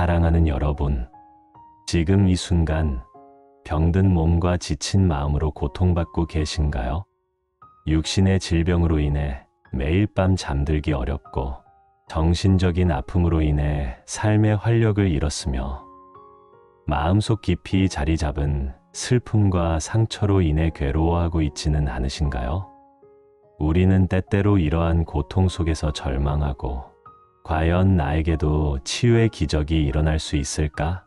사랑하는 여러분, 지금 이 순간 병든 몸과 지친 마음으로 고통받고 계신가요? 육신의 질병으로 인해 매일 밤 잠들기 어렵고 정신적인 아픔으로 인해 삶의 활력을 잃었으며 마음속 깊이 자리 잡은 슬픔과 상처로 인해 괴로워하고 있지는 않으신가요? 우리는 때때로 이러한 고통 속에서 절망하고 과연 나에게도 치유의 기적이 일어날 수 있을까?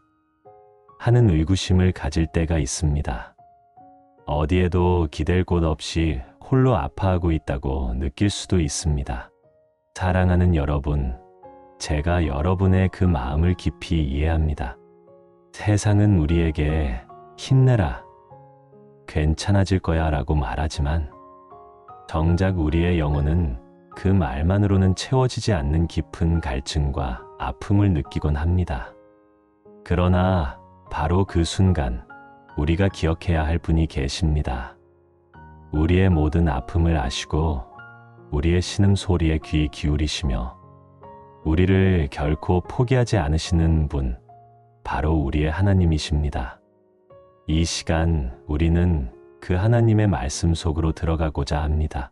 하는 의구심을 가질 때가 있습니다. 어디에도 기댈 곳 없이 홀로 아파하고 있다고 느낄 수도 있습니다. 사랑하는 여러분, 제가 여러분의 그 마음을 깊이 이해합니다. 세상은 우리에게 힘내라, 괜찮아질 거야 라고 말하지만 정작 우리의 영혼은 그 말만으로는 채워지지 않는 깊은 갈증과 아픔을 느끼곤 합니다. 그러나 바로 그 순간 우리가 기억해야 할 분이 계십니다. 우리의 모든 아픔을 아시고 우리의 신음소리에 귀 기울이시며 우리를 결코 포기하지 않으시는 분, 바로 우리의 하나님이십니다. 이 시간 우리는 그 하나님의 말씀 속으로 들어가고자 합니다.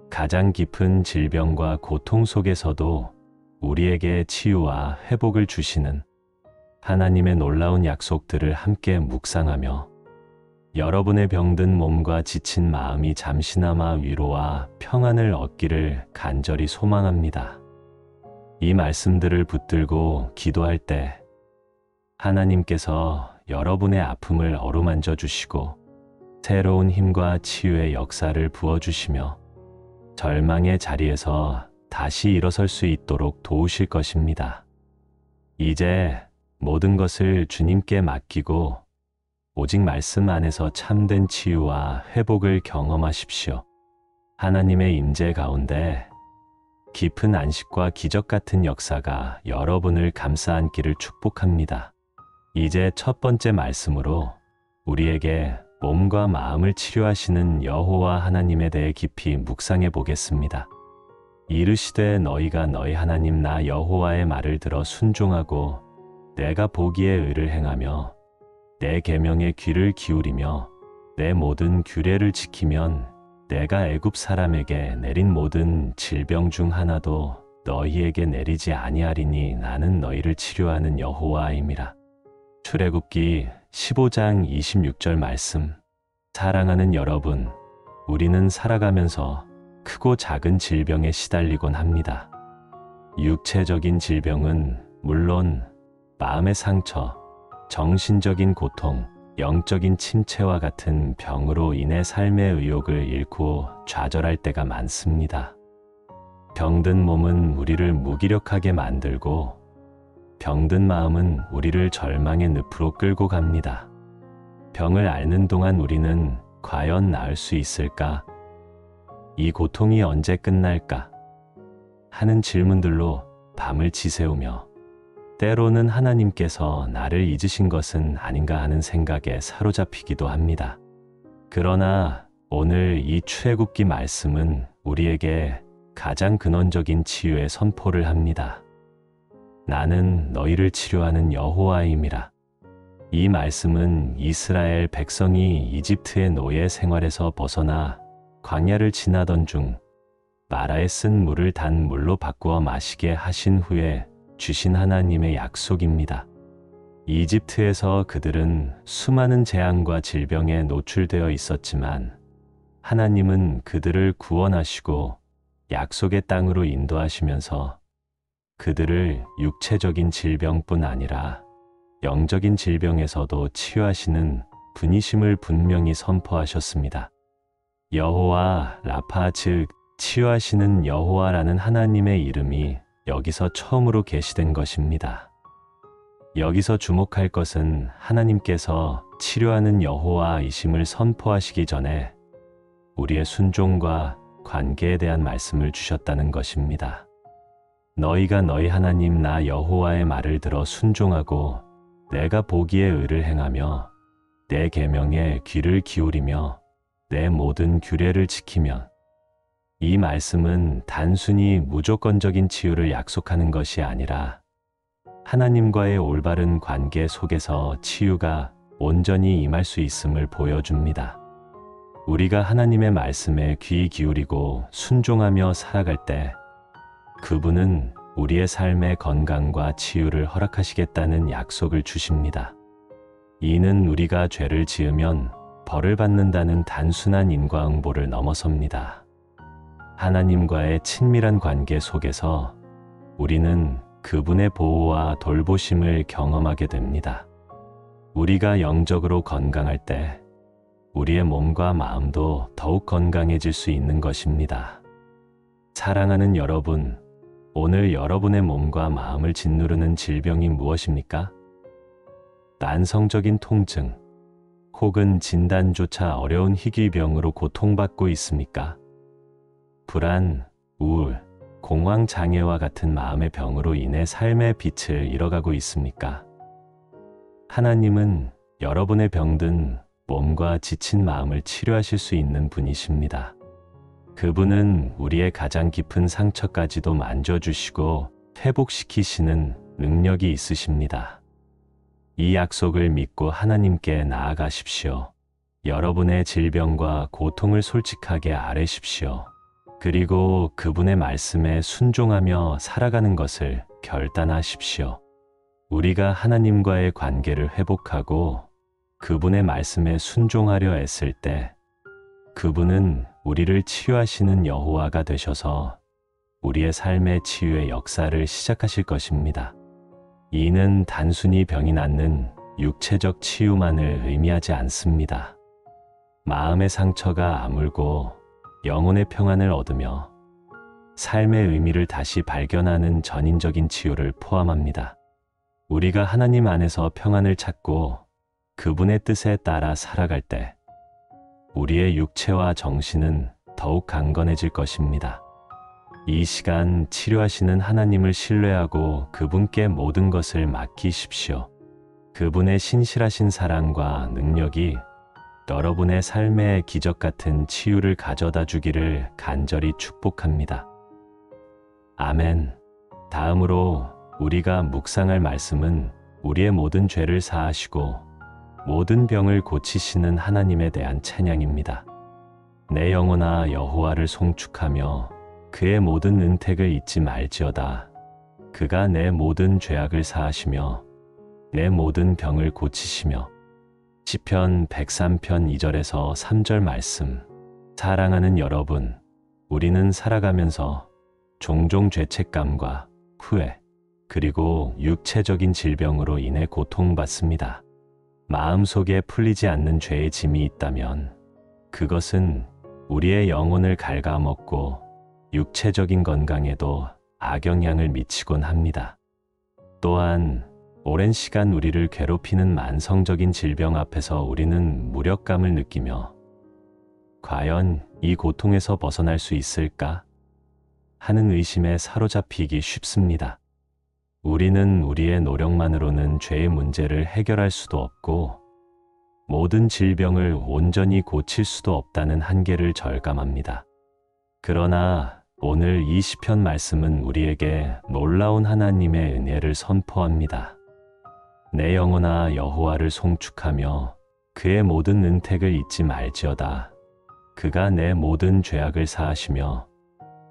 가장 깊은 질병과 고통 속에서도 우리에게 치유와 회복을 주시는 하나님의 놀라운 약속들을 함께 묵상하며 여러분의 병든 몸과 지친 마음이 잠시나마 위로와 평안을 얻기를 간절히 소망합니다. 이 말씀들을 붙들고 기도할 때 하나님께서 여러분의 아픔을 어루만져 주시고 새로운 힘과 치유의 역사를 부어주시며 절망의 자리에서 다시 일어설 수 있도록 도우실 것입니다. 이제 모든 것을 주님께 맡기고 오직 말씀 안에서 참된 치유와 회복을 경험하십시오. 하나님의 임재 가운데 깊은 안식과 기적 같은 역사가 여러분을 감싸 안기를 축복합니다. 이제 첫 번째 말씀으로 우리에게 몸과 마음을 치료하시는 여호와 하나님에 대해 깊이 묵상해 보겠습니다. 이르시되 너희가 너희 하나님 나 여호와의 말을 들어 순종하고 내가 보기에 의를 행하며 내 계명에 귀를 기울이며 내 모든 규례를 지키면 내가 애굽 사람에게 내린 모든 질병 중 하나도 너희에게 내리지 아니하리니 나는 너희를 치료하는 여호와임이라. 출애굽기 15장 26절 말씀. 사랑하는 여러분, 우리는 살아가면서 크고 작은 질병에 시달리곤 합니다. 육체적인 질병은 물론 마음의 상처, 정신적인 고통, 영적인 침체와 같은 병으로 인해 삶의 의욕을 잃고 좌절할 때가 많습니다. 병든 몸은 우리를 무기력하게 만들고 병든 마음은 우리를 절망의 늪으로 끌고 갑니다. 병을 앓는 동안 우리는 과연 나을 수 있을까? 이 고통이 언제 끝날까? 하는 질문들로 밤을 지새우며 때로는 하나님께서 나를 잊으신 것은 아닌가 하는 생각에 사로잡히기도 합니다. 그러나 오늘 이 출애굽기 말씀은 우리에게 가장 근원적인 치유의 선포를 합니다. 나는 너희를 치료하는 여호와임이라. 이 말씀은 이스라엘 백성이 이집트의 노예 생활에서 벗어나 광야를 지나던 중 마라에 쓴 물을 단 물로 바꾸어 마시게 하신 후에 주신 하나님의 약속입니다. 이집트에서 그들은 수많은 재앙과 질병에 노출되어 있었지만 하나님은 그들을 구원하시고 약속의 땅으로 인도하시면서 그들을 육체적인 질병뿐 아니라 영적인 질병에서도 치유하시는 분이심을 분명히 선포하셨습니다. 여호와 라파 즉 치유하시는 여호와라는 하나님의 이름이 여기서 처음으로 계시된 것입니다. 여기서 주목할 것은 하나님께서 치료하는 여호와이심을 선포하시기 전에 우리의 순종과 관계에 대한 말씀을 주셨다는 것입니다. 너희가 너희 하나님 나 여호와의 말을 들어 순종하고 내가 보기에 의를 행하며 내 계명에 귀를 기울이며 내 모든 규례를 지키면. 이 말씀은 단순히 무조건적인 치유를 약속하는 것이 아니라 하나님과의 올바른 관계 속에서 치유가 온전히 임할 수 있음을 보여줍니다. 우리가 하나님의 말씀에 귀 기울이고 순종하며 살아갈 때 그분은 우리의 삶의 건강과 치유를 허락하시겠다는 약속을 주십니다. 이는 우리가 죄를 지으면 벌을 받는다는 단순한 인과응보를 넘어섭니다. 하나님과의 친밀한 관계 속에서 우리는 그분의 보호와 돌보심을 경험하게 됩니다. 우리가 영적으로 건강할 때 우리의 몸과 마음도 더욱 건강해질 수 있는 것입니다. 사랑하는 여러분, 오늘 여러분의 몸과 마음을 짓누르는 질병이 무엇입니까? 난성적인 통증, 혹은 진단조차 어려운 희귀병으로 고통받고 있습니까? 불안, 우울, 공황 장애와 같은 마음의 병으로 인해 삶의 빛을 잃어가고 있습니까? 하나님은 여러분의 병든 몸과 지친 마음을 치료하실 수 있는 분이십니다. 그분은 우리의 가장 깊은 상처까지도 만져주시고 회복시키시는 능력이 있으십니다. 이 약속을 믿고 하나님께 나아가십시오. 여러분의 질병과 고통을 솔직하게 아뢰십시오. 그리고 그분의 말씀에 순종하며 살아가는 것을 결단하십시오. 우리가 하나님과의 관계를 회복하고 그분의 말씀에 순종하려 애쓸 때 그분은 우리를 치유하시는 여호와가 되셔서 우리의 삶의 치유의 역사를 시작하실 것입니다. 이는 단순히 병이 낫는 육체적 치유만을 의미하지 않습니다. 마음의 상처가 아물고 영혼의 평안을 얻으며 삶의 의미를 다시 발견하는 전인적인 치유를 포함합니다. 우리가 하나님 안에서 평안을 찾고 그분의 뜻에 따라 살아갈 때 우리의 육체와 정신은 더욱 강건해질 것입니다. 이 시간 치료하시는 하나님을 신뢰하고 그분께 모든 것을 맡기십시오. 그분의 신실하신 사랑과 능력이 여러분의 삶에 기적 같은 치유를 가져다 주기를 간절히 축복합니다. 아멘. 다음으로 우리가 묵상할 말씀은 우리의 모든 죄를 사하시고 모든 병을 고치시는 하나님에 대한 찬양입니다. 내 영혼아 여호와를 송축하며 그의 모든 은택을 잊지 말지어다. 그가 내 모든 죄악을 사하시며 내 모든 병을 고치시며. 시편 103편 2절에서 3절 말씀. 사랑하는 여러분, 우리는 살아가면서 종종 죄책감과 후회, 그리고 육체적인 질병으로 인해 고통받습니다. 마음속에 풀리지 않는 죄의 짐이 있다면 그것은 우리의 영혼을 갉아먹고 육체적인 건강에도 악영향을 미치곤 합니다. 또한 오랜 시간 우리를 괴롭히는 만성적인 질병 앞에서 우리는 무력감을 느끼며 과연 이 고통에서 벗어날 수 있을까? 하는 의심에 사로잡히기 쉽습니다. 우리는 우리의 노력만으로는 죄의 문제를 해결할 수도 없고 모든 질병을 온전히 고칠 수도 없다는 한계를 절감합니다. 그러나 오늘 이 시편 말씀은 우리에게 놀라운 하나님의 은혜를 선포합니다. 내 영혼아 여호와를 송축하며 그의 모든 은택을 잊지 말지어다. 그가 내 모든 죄악을 사하시며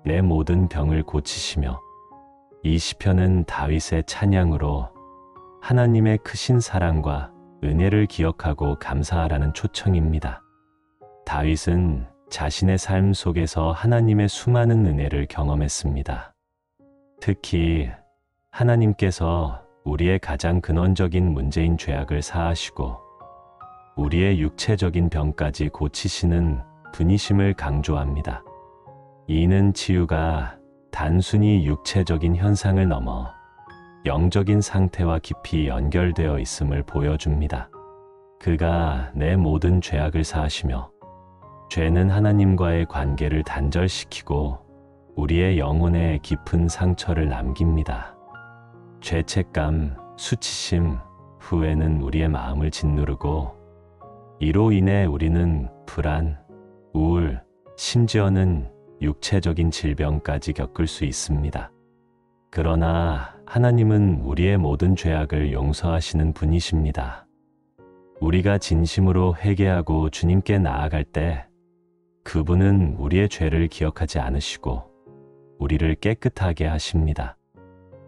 내 모든 병을 고치시며. 이 시편은 다윗의 찬양으로 하나님의 크신 사랑과 은혜를 기억하고 감사하라는 초청입니다. 다윗은 자신의 삶 속에서 하나님의 수많은 은혜를 경험했습니다. 특히 하나님께서 우리의 가장 근원적인 문제인 죄악을 사하시고 우리의 육체적인 병까지 고치시는 분이심을 강조합니다. 이는 치유가 단순히 육체적인 현상을 넘어 영적인 상태와 깊이 연결되어 있음을 보여줍니다. 그가 내 모든 죄악을 사하시며 죄는 하나님과의 관계를 단절시키고 우리의 영혼에 깊은 상처를 남깁니다. 죄책감, 수치심, 후회는 우리의 마음을 짓누르고 이로 인해 우리는 불안, 우울, 심지어는 육체적인 질병까지 겪을 수 있습니다. 그러나 하나님은 우리의 모든 죄악을 용서하시는 분이십니다. 우리가 진심으로 회개하고 주님께 나아갈 때 그분은 우리의 죄를 기억하지 않으시고 우리를 깨끗하게 하십니다.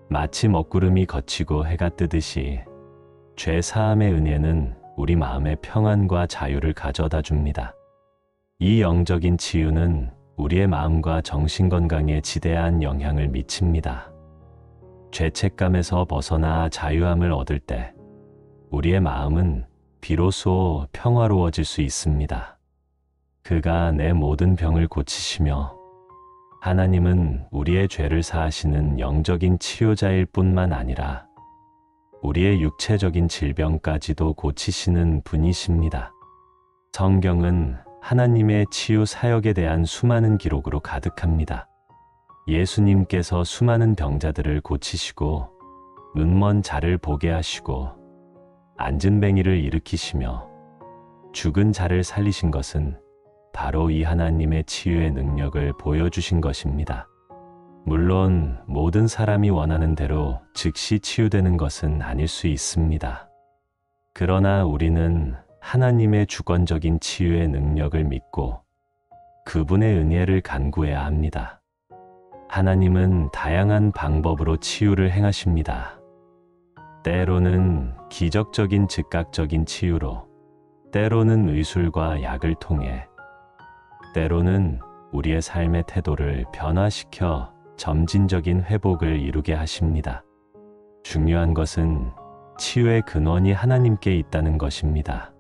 마치 먹구름이 걷히고 해가 뜨듯이 죄 사함의 은혜는 우리 마음의 평안과 자유를 가져다 줍니다. 이 영적인 치유는 우리의 마음과 정신 건강에 지대한 영향을 미칩니다. 죄책감에서 벗어나 자유함을 얻을 때 우리의 마음은 비로소 평화로워질 수 있습니다. 그가 내 모든 병을 고치시며 하나님은 우리의 죄를 사하시는 영적인 치유자일 뿐만 아니라 우리의 육체적인 질병까지도 고치시는 분이십니다. 성경은 하나님의 치유 사역에 대한 수많은 기록으로 가득합니다. 예수님께서 수많은 병자들을 고치시고 눈먼 자를 보게 하시고 앉은 뱅이를 일으키시며 죽은 자를 살리신 것은 바로 이 하나님의 치유의 능력을 보여주신 것입니다. 물론 모든 사람이 원하는 대로 즉시 치유되는 것은 아닐 수 있습니다. 그러나 우리는 하나님의 주권적인 치유의 능력을 믿고 그분의 은혜를 간구해야 합니다. 하나님은 다양한 방법으로 치유를 행하십니다. 때로는 기적적인 즉각적인 치유로, 때로는 의술과 약을 통해, 때로는 우리의 삶의 태도를 변화시켜 점진적인 회복을 이루게 하십니다. 중요한 것은 치유의 근원이 하나님께 있다는 것입니다.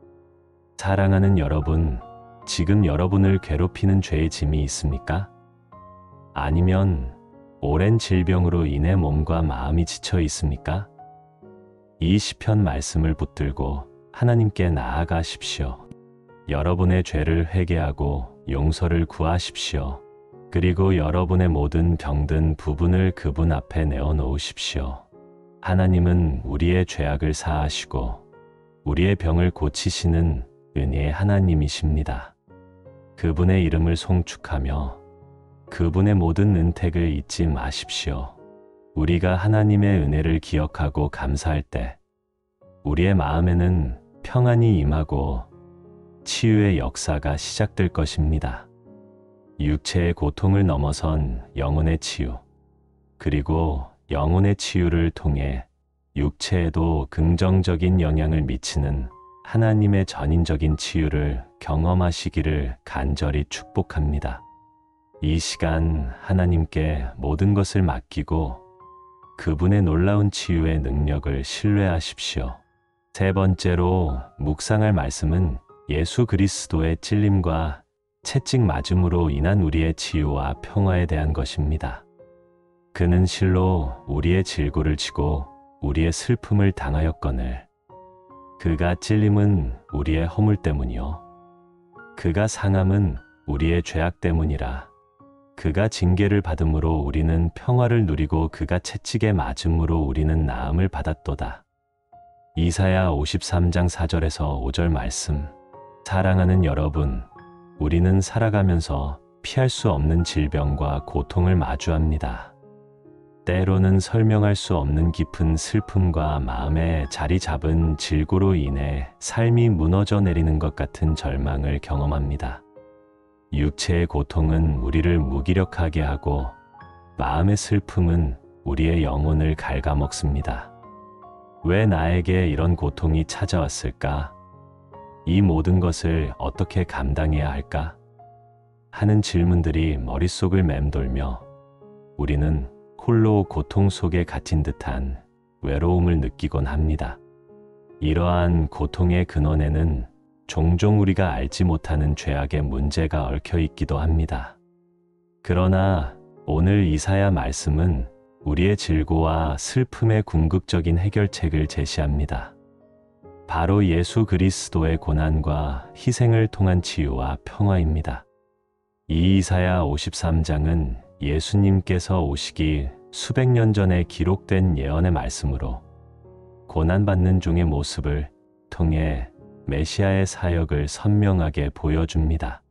사랑하는 여러분, 지금 여러분을 괴롭히는 죄의 짐이 있습니까? 아니면 오랜 질병으로 인해 몸과 마음이 지쳐 있습니까? 이 시편 말씀을 붙들고 하나님께 나아가십시오. 여러분의 죄를 회개하고 용서를 구하십시오. 그리고 여러분의 모든 병든 부분을 그분 앞에 내어놓으십시오. 하나님은 우리의 죄악을 사하시고 우리의 병을 고치시는 은혜의 하나님이십니다. 그분의 이름을 송축하며 그분의 모든 은택을 잊지 마십시오. 우리가 하나님의 은혜를 기억하고 감사할 때 우리의 마음에는 평안이 임하고 치유의 역사가 시작될 것입니다. 육체의 고통을 넘어선 영혼의 치유, 그리고 영혼의 치유를 통해 육체에도 긍정적인 영향을 미치는 하나님의 전인적인 치유를 경험하시기를 간절히 축복합니다. 이 시간 하나님께 모든 것을 맡기고 그분의 놀라운 치유의 능력을 신뢰하십시오. 세 번째로 묵상할 말씀은 예수 그리스도의 찔림과 채찍 맞음으로 인한 우리의 치유와 평화에 대한 것입니다. 그는 실로 우리의 질고를 지고 우리의 슬픔을 당하였거늘 그가 찔림은 우리의 허물 때문이요 그가 상함은 우리의 죄악 때문이라. 그가 징계를 받음으로 우리는 평화를 누리고 그가 채찍에 맞음으로 우리는 나음을 받았도다. 이사야 53장 4절에서 5절 말씀. 사랑하는 여러분, 우리는 살아가면서 피할 수 없는 질병과 고통을 마주합니다. 때로는 설명할 수 없는 깊은 슬픔과 마음에 자리 잡은 질고로 인해 삶이 무너져 내리는 것 같은 절망을 경험합니다. 육체의 고통은 우리를 무기력하게 하고 마음의 슬픔은 우리의 영혼을 갉아먹습니다. 왜 나에게 이런 고통이 찾아왔을까? 이 모든 것을 어떻게 감당해야 할까? 하는 질문들이 머릿속을 맴돌며 우리는 홀로 고통 속에 갇힌 듯한 외로움을 느끼곤 합니다. 이러한 고통의 근원에는 종종 우리가 알지 못하는 죄악의 문제가 얽혀 있기도 합니다. 그러나 오늘 이사야 말씀은 우리의 질고와 슬픔의 궁극적인 해결책을 제시합니다. 바로 예수 그리스도의 고난과 희생을 통한 치유와 평화입니다. 이 이사야 53장은 예수님께서 오시기 수백 년 전에 기록된 예언의 말씀으로 고난받는 종의 모습을 통해 메시아의 사역을 선명하게 보여줍니다.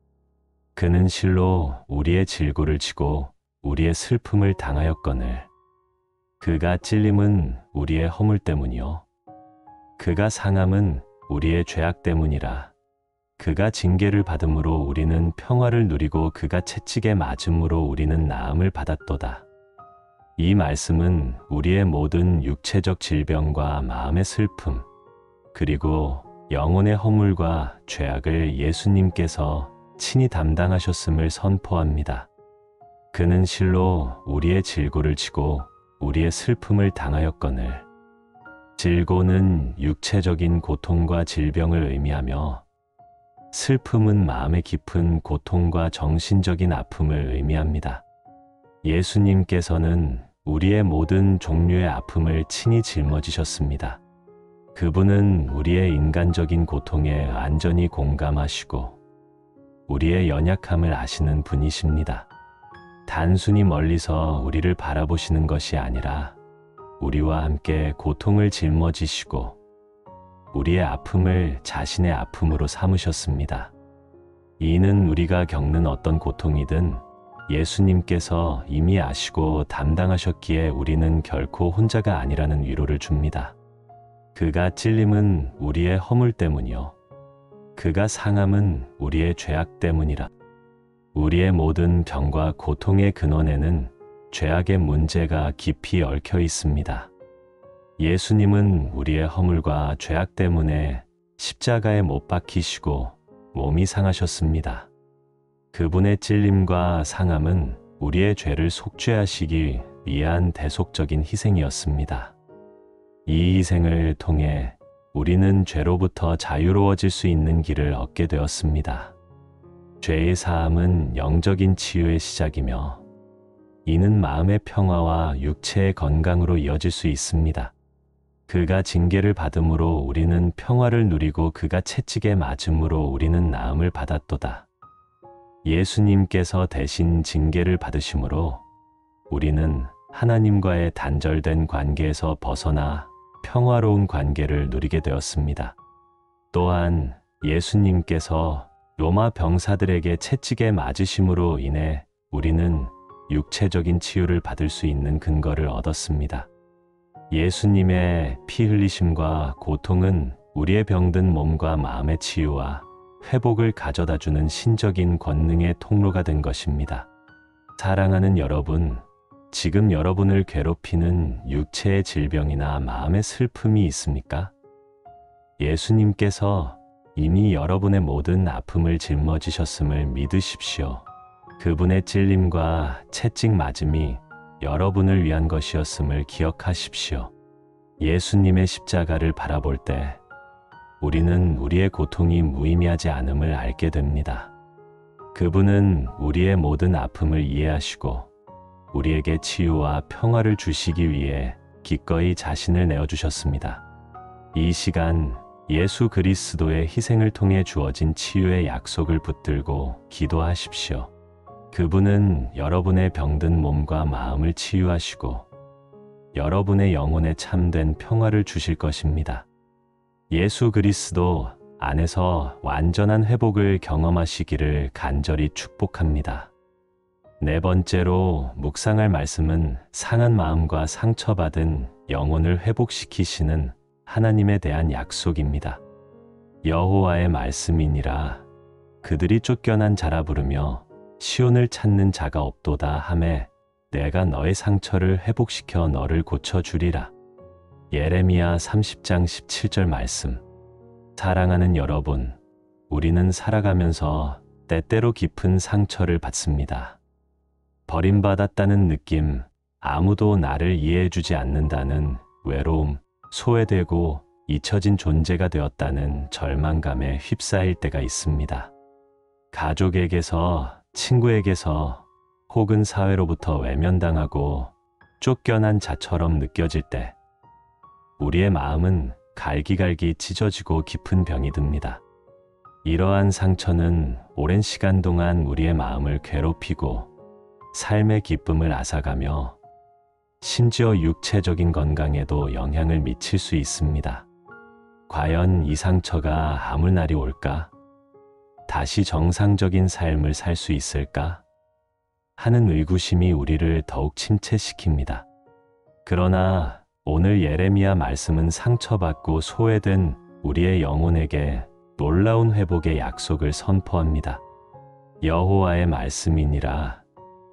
그는 실로 우리의 질고를 지고 우리의 슬픔을 당하였거늘 그가 찔림은 우리의 허물 때문이요. 그가 상함은 우리의 죄악 때문이라. 그가 징계를 받음으로 우리는 평화를 누리고 그가 채찍에 맞음으로 우리는 나음을 받았도다. 이 말씀은 우리의 모든 육체적 질병과 마음의 슬픔, 그리고 영혼의 허물과 죄악을 예수님께서 친히 담당하셨음을 선포합니다. 그는 실로 우리의 질고를 지고 우리의 슬픔을 당하였거늘. 질고는 육체적인 고통과 질병을 의미하며 슬픔은 마음의 깊은 고통과 정신적인 아픔을 의미합니다. 예수님께서는 우리의 모든 종류의 아픔을 친히 짊어지셨습니다. 그분은 우리의 인간적인 고통에 완전히 공감하시고 우리의 연약함을 아시는 분이십니다. 단순히 멀리서 우리를 바라보시는 것이 아니라 우리와 함께 고통을 짊어지시고 우리의 아픔을 자신의 아픔으로 삼으셨습니다. 이는 우리가 겪는 어떤 고통이든 예수님께서 이미 아시고 담당하셨기에 우리는 결코 혼자가 아니라는 위로를 줍니다. 그가 찔림은 우리의 허물 때문이요. 그가 상함은 우리의 죄악 때문이라. 우리의 모든 병과 고통의 근원에는 죄악의 문제가 깊이 얽혀 있습니다. 예수님은 우리의 허물과 죄악 때문에 십자가에 못 박히시고 몸이 상하셨습니다. 그분의 찔림과 상함은 우리의 죄를 속죄하시기 위한 대속적인 희생이었습니다. 이 희생을 통해 우리는 죄로부터 자유로워질 수 있는 길을 얻게 되었습니다. 죄의 사함은 영적인 치유의 시작이며 이는 마음의 평화와 육체의 건강으로 이어질 수 있습니다. 그가 징계를 받음으로 우리는 평화를 누리고 그가 채찍에 맞음으로 우리는 나음을 받았도다. 예수님께서 대신 징계를 받으심으로 우리는 하나님과의 단절된 관계에서 벗어나 평화로운 관계를 누리게 되었습니다. 또한 예수님께서 로마 병사들에게 채찍에 맞으심으로 인해 우리는 육체적인 치유를 받을 수 있는 근거를 얻었습니다. 예수님의 피 흘리심과 고통은 우리의 병든 몸과 마음의 치유와 회복을 가져다주는 신적인 권능의 통로가 된 것입니다. 사랑하는 여러분, 지금 여러분을 괴롭히는 육체의 질병이나 마음의 슬픔이 있습니까? 예수님께서 이미 여러분의 모든 아픔을 짊어지셨음을 믿으십시오. 그분의 찔림과 채찍 맞음이 여러분을 위한 것이었음을 기억하십시오. 예수님의 십자가를 바라볼 때 우리는 우리의 고통이 무의미하지 않음을 알게 됩니다. 그분은 우리의 모든 아픔을 이해하시고 우리에게 치유와 평화를 주시기 위해 기꺼이 자신을 내어주셨습니다. 이 시간 예수 그리스도의 희생을 통해 주어진 치유의 약속을 붙들고 기도하십시오. 그분은 여러분의 병든 몸과 마음을 치유하시고 여러분의 영혼에 참된 평화를 주실 것입니다. 예수 그리스도 안에서 완전한 회복을 경험하시기를 간절히 축복합니다. 네 번째로 묵상할 말씀은 상한 마음과 상처받은 영혼을 회복시키시는 하나님에 대한 약속입니다. 여호와의 말씀이니라. 그들이 쫓겨난 자라 부르며 시온을 찾는 자가 없도다 하매 내가 너의 상처를 회복시켜 너를 고쳐주리라. 예레미야 30장 17절 말씀. 사랑하는 여러분, 우리는 살아가면서 때때로 깊은 상처를 받습니다. 버림받았다는 느낌, 아무도 나를 이해해주지 않는다는 외로움, 소외되고 잊혀진 존재가 되었다는 절망감에 휩싸일 때가 있습니다. 가족에게서, 친구에게서 혹은 사회로부터 외면당하고 쫓겨난 자처럼 느껴질 때 우리의 마음은 갈기갈기 찢어지고 깊은 병이 듭니다. 이러한 상처는 오랜 시간 동안 우리의 마음을 괴롭히고 삶의 기쁨을 앗아가며 심지어 육체적인 건강에도 영향을 미칠 수 있습니다. 과연 이 상처가 아물 날이 올까? 다시 정상적인 삶을 살 수 있을까? 하는 의구심이 우리를 더욱 침체시킵니다. 그러나 오늘 예레미야 말씀은 상처받고 소외된 우리의 영혼에게 놀라운 회복의 약속을 선포합니다. 여호와의 말씀이니라.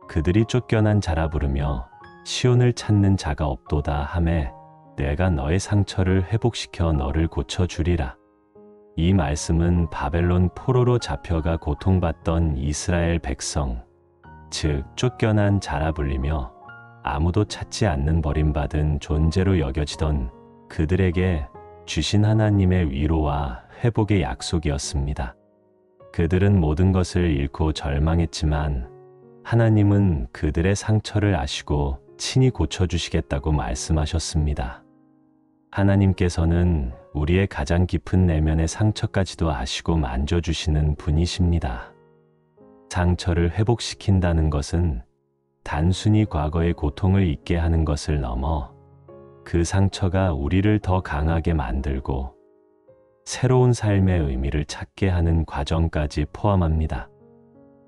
그들이 쫓겨난 자라 부르며 시온을 찾는 자가 없도다 하매 내가 너의 상처를 회복시켜 너를 고쳐주리라. 이 말씀은 바벨론 포로로 잡혀가 고통받던 이스라엘 백성, 즉 쫓겨난 자라 불리며 아무도 찾지 않는 버림받은 존재로 여겨지던 그들에게 주신 하나님의 위로와 회복의 약속이었습니다. 그들은 모든 것을 잃고 절망했지만 하나님은 그들의 상처를 아시고 친히 고쳐주시겠다고 말씀하셨습니다. 하나님께서는 우리의 가장 깊은 내면의 상처까지도 아시고 만져주시는 분이십니다. 상처를 회복시킨다는 것은 단순히 과거의 고통을 잊게 하는 것을 넘어 그 상처가 우리를 더 강하게 만들고 새로운 삶의 의미를 찾게 하는 과정까지 포함합니다.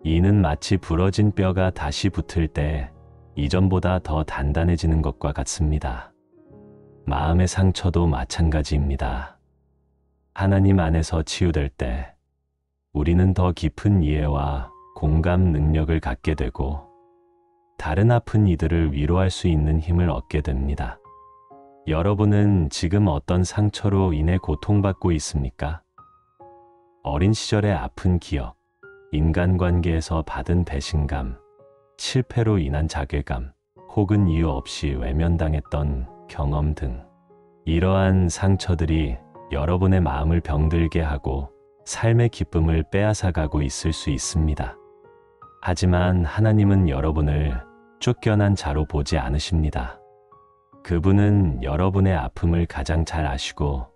이는 마치 부러진 뼈가 다시 붙을 때 이전보다 더 단단해지는 것과 같습니다. 마음의 상처도 마찬가지입니다. 하나님 안에서 치유될 때 우리는 더 깊은 이해와 공감 능력을 갖게 되고 다른 아픈 이들을 위로할 수 있는 힘을 얻게 됩니다. 여러분은 지금 어떤 상처로 인해 고통받고 있습니까? 어린 시절의 아픈 기억, 인간관계에서 받은 배신감, 실패로 인한 자괴감, 혹은 이유 없이 외면당했던 경험 등 이러한 상처들이 여러분의 마음을 병들게 하고 삶의 기쁨을 빼앗아가고 있을 수 있습니다. 하지만 하나님은 여러분을 쫓겨난 자로 보지 않으십니다. 그분은 여러분의 아픔을 가장 잘 아시고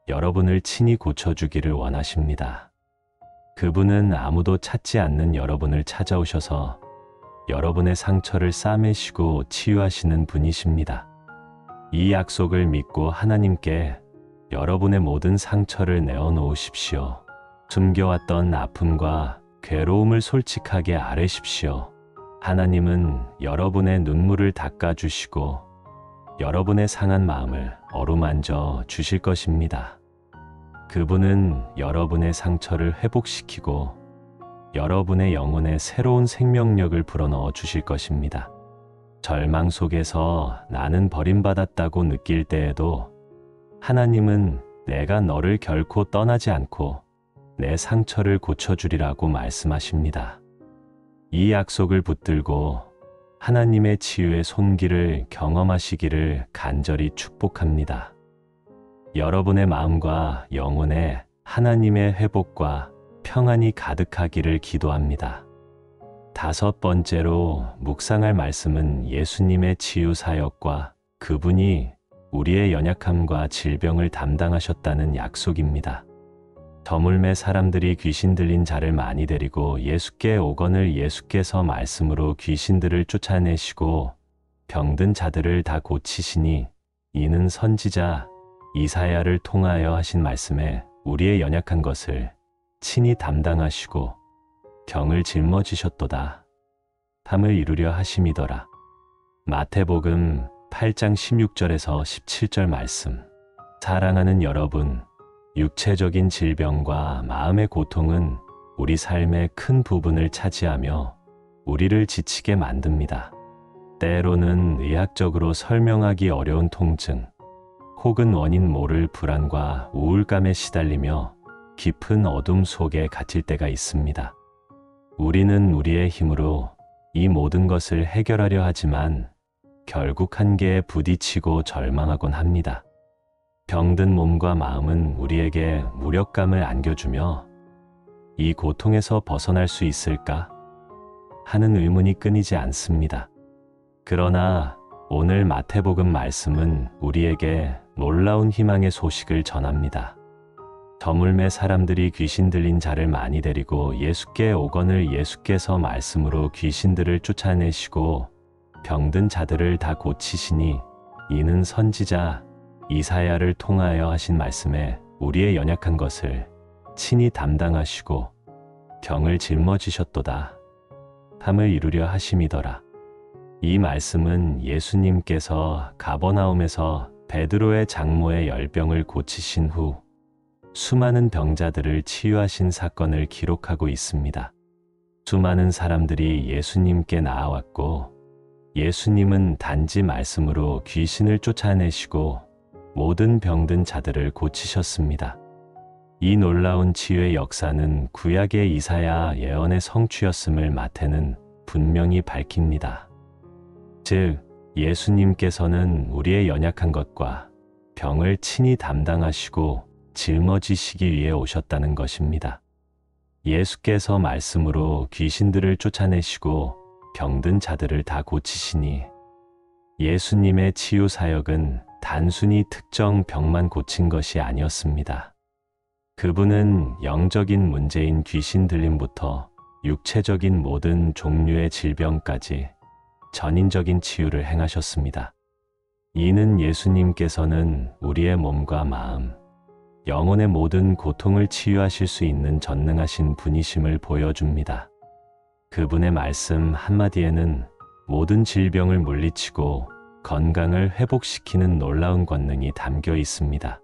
여러분을 친히 고쳐주기를 원하십니다. 그분은 아무도 찾지 않는 여러분을 찾아오셔서 여러분의 상처를 싸매시고 치유하시는 분이십니다. 이 약속을 믿고 하나님께 여러분의 모든 상처를 내어놓으십시오. 숨겨왔던 아픔과 괴로움을 솔직하게 아뢰십시오. 하나님은 여러분의 눈물을 닦아주시고 여러분의 상한 마음을 어루만져 주실 것입니다. 그분은 여러분의 상처를 회복시키고 여러분의 영혼에 새로운 생명력을 불어넣어 주실 것입니다. 절망 속에서 나는 버림받았다고 느낄 때에도 하나님은 내가 너를 결코 떠나지 않고 내 상처를 고쳐주리라고 말씀하십니다. 이 약속을 붙들고 하나님의 치유의 손길을 경험하시기를 간절히 축복합니다. 여러분의 마음과 영혼에 하나님의 회복과 평안이 가득하기를 기도합니다. 5번째로 묵상할 말씀은 예수님의 치유 사역과 그분이 우리의 연약함과 질병을 담당하셨다는 약속입니다. 저물매 사람들이 귀신 들린 자를 많이 데리고 예수께 오거늘 예수께서 말씀으로 귀신들을 쫓아내시고 병든 자들을 다 고치시니 이는 선지자 이사야를 통하여 하신 말씀에 우리의 연약한 것을 친히 담당하시고 병을 짊어지셨도다 함을 이루려 하심이더라. 마태복음 8장 16절에서 17절 말씀. 사랑하는 여러분, 육체적인 질병과 마음의 고통은 우리 삶의 큰 부분을 차지하며 우리를 지치게 만듭니다. 때로는 의학적으로 설명하기 어려운 통증, 혹은 원인 모를 불안과 우울감에 시달리며 깊은 어둠 속에 갇힐 때가 있습니다. 우리는 우리의 힘으로 이 모든 것을 해결하려 하지만 결국 한계에 부딪히고 절망하곤 합니다. 병든 몸과 마음은 우리에게 무력감을 안겨주며 이 고통에서 벗어날 수 있을까 하는 의문이 끊이지 않습니다. 그러나 오늘 마태복음 말씀은 우리에게 놀라운 희망의 소식을 전합니다. 저물매 사람들이 귀신 들린 자를 많이 데리고 예수께 오거늘 예수께서 말씀으로 귀신들을 쫓아내시고 병든 자들을 다 고치시니 이는 선지자 이사야를 통하여 하신 말씀에 우리의 연약한 것을 친히 담당하시고 병을 짊어지셨도다 함을 이루려 하심이더라. 이 말씀은 예수님께서 가버나움에서 베드로의 장모의 열병을 고치신 후 수많은 병자들을 치유하신 사건을 기록하고 있습니다. 수많은 사람들이 예수님께 나아왔고 예수님은 단지 말씀으로 귀신을 쫓아내시고 모든 병든 자들을 고치셨습니다. 이 놀라운 치유의 역사는 구약의 이사야 예언의 성취였음을 마태는 분명히 밝힙니다. 즉, 예수님께서는 우리의 연약한 것과 병을 친히 담당하시고 짊어지시기 위해 오셨다는 것입니다. 예수께서 말씀으로 귀신들을 쫓아내시고 병든 자들을 다 고치시니 예수님의 치유 사역은 단순히 특정 병만 고친 것이 아니었습니다. 그분은 영적인 문제인 귀신 들림부터 육체적인 모든 종류의 질병까지 전인적인 치유를 행하셨습니다. 이는 예수님께서는 우리의 몸과 마음, 영혼의 모든 고통을 치유하실 수 있는 전능하신 분이심을 보여줍니다. 그분의 말씀 한마디에는 모든 질병을 물리치고 건강을 회복시키는 놀라운 권능이 담겨 있습니다.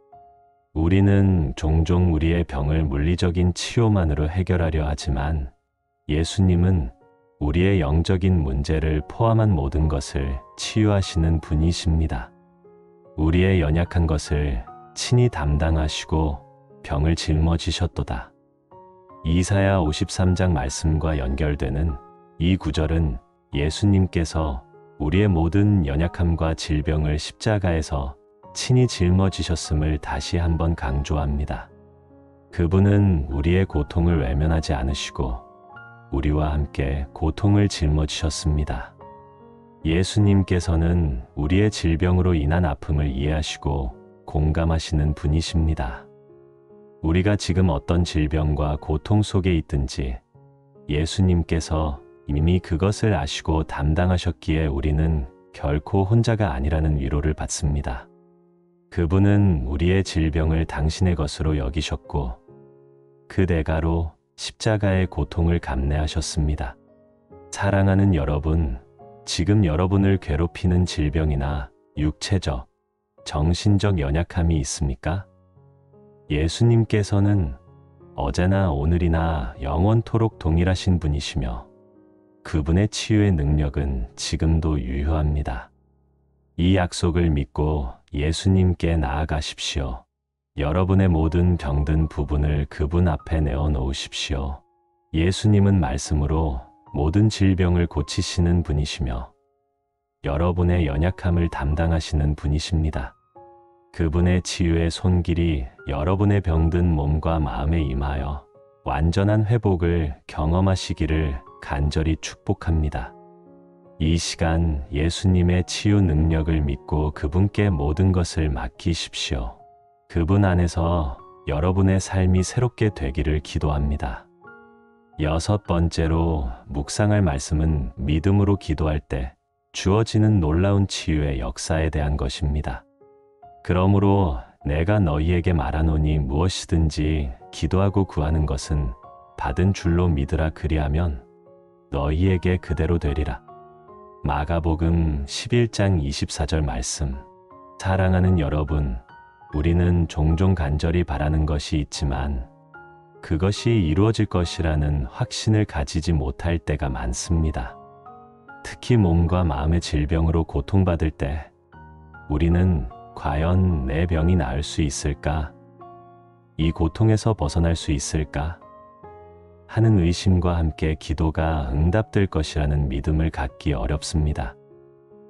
우리는 종종 우리의 병을 물리적인 치료만으로 해결하려 하지만 예수님은 우리의 영적인 문제를 포함한 모든 것을 치유하시는 분이십니다. 우리의 연약한 것을 친히 담당하시고 병을 짊어지셨도다. 이사야 53장 말씀과 연결되는 이 구절은 예수님께서 우리의 모든 연약함과 질병을 십자가에서 친히 짊어지셨음을 다시 한번 강조합니다. 그분은 우리의 고통을 외면하지 않으시고 우리와 함께 고통을 짊어지셨습니다. 예수님께서는 우리의 질병으로 인한 아픔을 이해하시고 공감하시는 분이십니다. 우리가 지금 어떤 질병과 고통 속에 있든지 예수님께서 이미 그것을 아시고 담당하셨기에 우리는 결코 혼자가 아니라는 위로를 받습니다. 그분은 우리의 질병을 당신의 것으로 여기셨고 그 대가로 십자가의 고통을 감내하셨습니다. 사랑하는 여러분, 지금 여러분을 괴롭히는 질병이나 육체적, 정신적 연약함이 있습니까? 예수님께서는 어제나 오늘이나 영원토록 동일하신 분이시며 그분의 치유의 능력은 지금도 유효합니다. 이 약속을 믿고 예수님께 나아가십시오. 여러분의 모든 병든 부분을 그분 앞에 내어놓으십시오. 예수님은 말씀으로 모든 질병을 고치시는 분이시며 여러분의 연약함을 담당하시는 분이십니다. 그분의 치유의 손길이 여러분의 병든 몸과 마음에 임하여 완전한 회복을 경험하시기를 간절히 축복합니다. 이 시간 예수님의 치유 능력을 믿고 그분께 모든 것을 맡기십시오. 그분 안에서 여러분의 삶이 새롭게 되기를 기도합니다. 6번째로 묵상할 말씀은 믿음으로 기도할 때 주어지는 놀라운 치유의 역사에 대한 것입니다. 그러므로 내가 너희에게 말하노니 무엇이든지 기도하고 구하는 것은 받은 줄로 믿으라. 그리하면 너희에게 그대로 되리라. 마가복음 11장 24절 말씀. 사랑하는 여러분, 우리는 종종 간절히 바라는 것이 있지만 그것이 이루어질 것이라는 확신을 가지지 못할 때가 많습니다. 특히 몸과 마음의 질병으로 고통받을 때 우리는 과연 내 병이 나을 수 있을까? 이 고통에서 벗어날 수 있을까? 하는 의심과 함께 기도가 응답될 것이라는 믿음을 갖기 어렵습니다.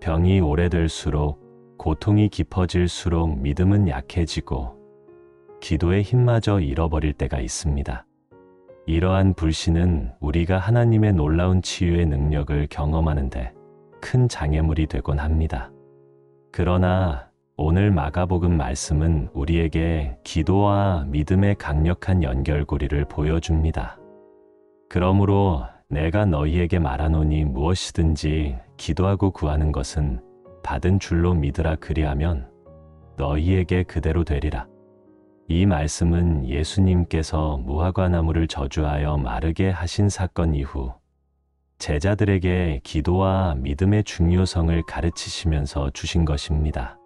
병이 오래될수록 고통이 깊어질수록 믿음은 약해지고 기도의 힘마저 잃어버릴 때가 있습니다. 이러한 불신은 우리가 하나님의 놀라운 치유의 능력을 경험하는데 큰 장애물이 되곤 합니다. 그러나 오늘 마가복음 말씀은 우리에게 기도와 믿음의 강력한 연결고리를 보여줍니다. 그러므로 내가 너희에게 말하노니 무엇이든지 기도하고 구하는 것은 받은 줄로 믿으라. 그리하면 너희에게 그대로 되리라. 이 말씀은 예수님께서 무화과나무를 저주하여 마르게 하신 사건 이후 제자들에게 기도와 믿음의 중요성을 가르치시면서 주신 것입니다.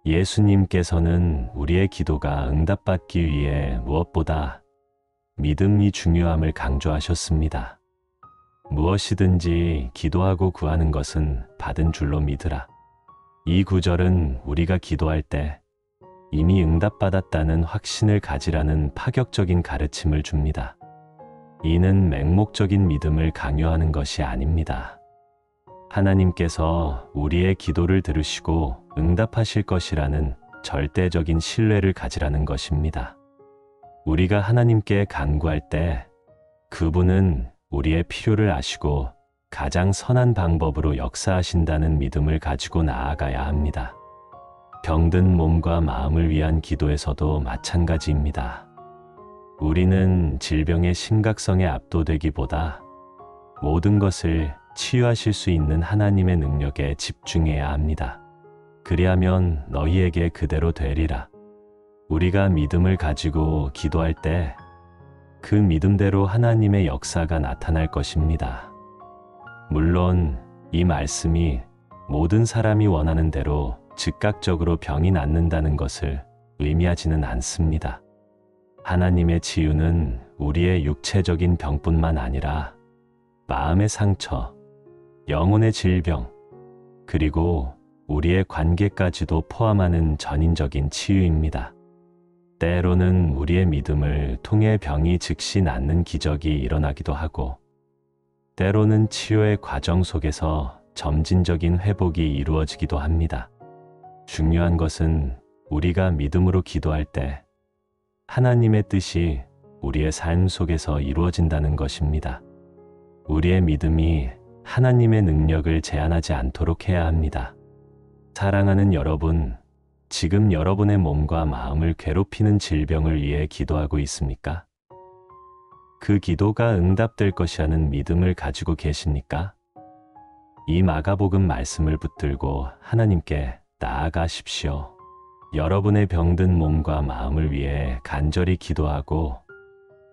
예수님께서는 우리의 기도가 응답받기 위해 무엇보다 믿음이 중요함을 강조하셨습니다. 무엇이든지 기도하고 구하는 것은 받은 줄로 믿으라. 이 구절은 우리가 기도할 때 이미 응답받았다는 확신을 가지라는 파격적인 가르침을 줍니다. 이는 맹목적인 믿음을 강요하는 것이 아닙니다. 하나님께서 우리의 기도를 들으시고 응답하실 것이라는 절대적인 신뢰를 가지라는 것입니다. 우리가 하나님께 간구할 때 그분은 우리의 필요를 아시고 가장 선한 방법으로 역사하신다는 믿음을 가지고 나아가야 합니다. 병든 몸과 마음을 위한 기도에서도 마찬가지입니다. 우리는 질병의 심각성에 압도되기보다 모든 것을 치유하실 수 있는 하나님의 능력에 집중해야 합니다. 그리하면 너희에게 그대로 되리라. 우리가 믿음을 가지고 기도할 때 그 믿음대로 하나님의 역사가 나타날 것입니다. 물론 이 말씀이 모든 사람이 원하는 대로 즉각적으로 병이 낫는다는 것을 의미하지는 않습니다. 하나님의 치유는 우리의 육체적인 병뿐만 아니라 마음의 상처, 영혼의 질병, 그리고 우리의 관계까지도 포함하는 전인적인 치유입니다. 때로는 우리의 믿음을 통해 병이 즉시 낫는 기적이 일어나기도 하고, 때로는 치유의 과정 속에서 점진적인 회복이 이루어지기도 합니다. 중요한 것은 우리가 믿음으로 기도할 때 하나님의 뜻이 우리의 삶 속에서 이루어진다는 것입니다. 우리의 믿음이 하나님의 능력을 제한하지 않도록 해야 합니다. 사랑하는 여러분, 지금 여러분의 몸과 마음을 괴롭히는 질병을 위해 기도하고 있습니까? 그 기도가 응답될 것이라는 믿음을 가지고 계십니까? 이 마가복음 말씀을 붙들고 하나님께 나아가십시오. 여러분의 병든 몸과 마음을 위해 간절히 기도하고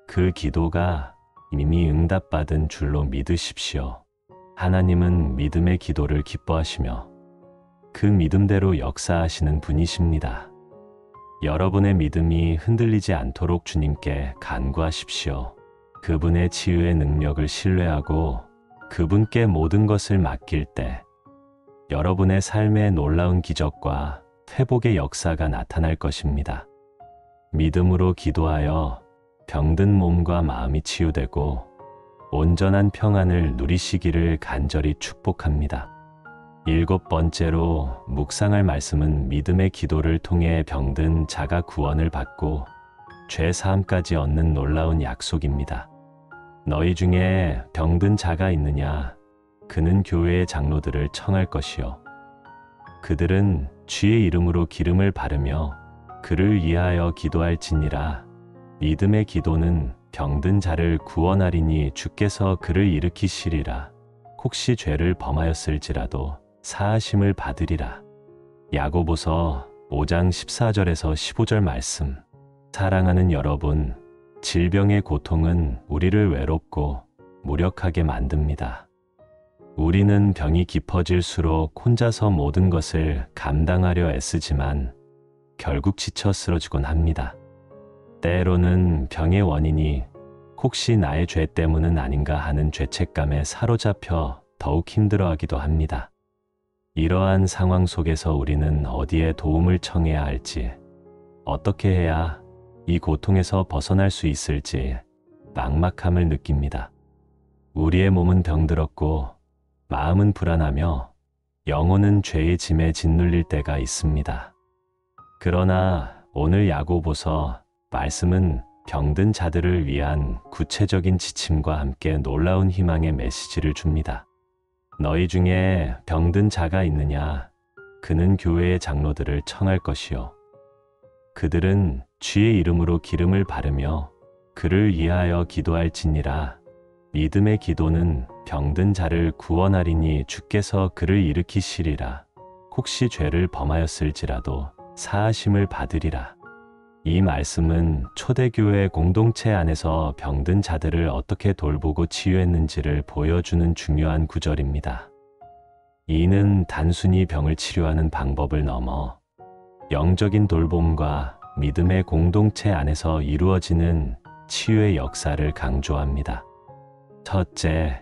그 기도가 이미 응답받은 줄로 믿으십시오. 하나님은 믿음의 기도를 기뻐하시며 그 믿음대로 역사하시는 분이십니다. 여러분의 믿음이 흔들리지 않도록 주님께 간구하십시오. 그분의 치유의 능력을 신뢰하고 그분께 모든 것을 맡길 때 여러분의 삶에 놀라운 기적과 회복의 역사가 나타날 것입니다. 믿음으로 기도하여 병든 몸과 마음이 치유되고 온전한 평안을 누리시기를 간절히 축복합니다. 7번째로 묵상할 말씀은 믿음의 기도를 통해 병든 자가 구원을 받고 죄 사함까지 얻는 놀라운 약속입니다. 너희 중에 병든 자가 있느냐? 그는 교회의 장로들을 청할 것이요. 그들은 주의 이름으로 기름을 바르며 그를 위하여 기도할지니라. 믿음의 기도는 병든 자를 구원하리니 주께서 그를 일으키시리라. 혹시 죄를 범하였을지라도 사하심을 받으리라. 야고보서 5장 14절에서 15절 말씀. 사랑하는 여러분, 질병의 고통은 우리를 외롭고 무력하게 만듭니다. 우리는 병이 깊어질수록 혼자서 모든 것을 감당하려 애쓰지만 결국 지쳐 쓰러지곤 합니다. 때로는 병의 원인이 혹시 나의 죄 때문은 아닌가 하는 죄책감에 사로잡혀 더욱 힘들어하기도 합니다. 이러한 상황 속에서 우리는 어디에 도움을 청해야 할지, 어떻게 해야 이 고통에서 벗어날 수 있을지 막막함을 느낍니다. 우리의 몸은 병들었고 마음은 불안하며 영혼은 죄의 짐에 짓눌릴 때가 있습니다. 그러나 오늘 야고보서 말씀은 병든 자들을 위한 구체적인 지침과 함께 놀라운 희망의 메시지를 줍니다. 너희 중에 병든 자가 있느냐? 그는 교회의 장로들을 청할 것이요. 그들은 주의 이름으로 기름을 바르며 그를 위하여 기도할지니라. 믿음의 기도는 병든 자를 구원하리니 주께서 그를 일으키시리라. 혹시 죄를 범하였을지라도 사하심을 받으리라. 이 말씀은 초대교회 공동체 안에서 병든 자들을 어떻게 돌보고 치유했는지를 보여주는 중요한 구절입니다. 이는 단순히 병을 치료하는 방법을 넘어 영적인 돌봄과 믿음의 공동체 안에서 이루어지는 치유의 역사를 강조합니다. 첫째,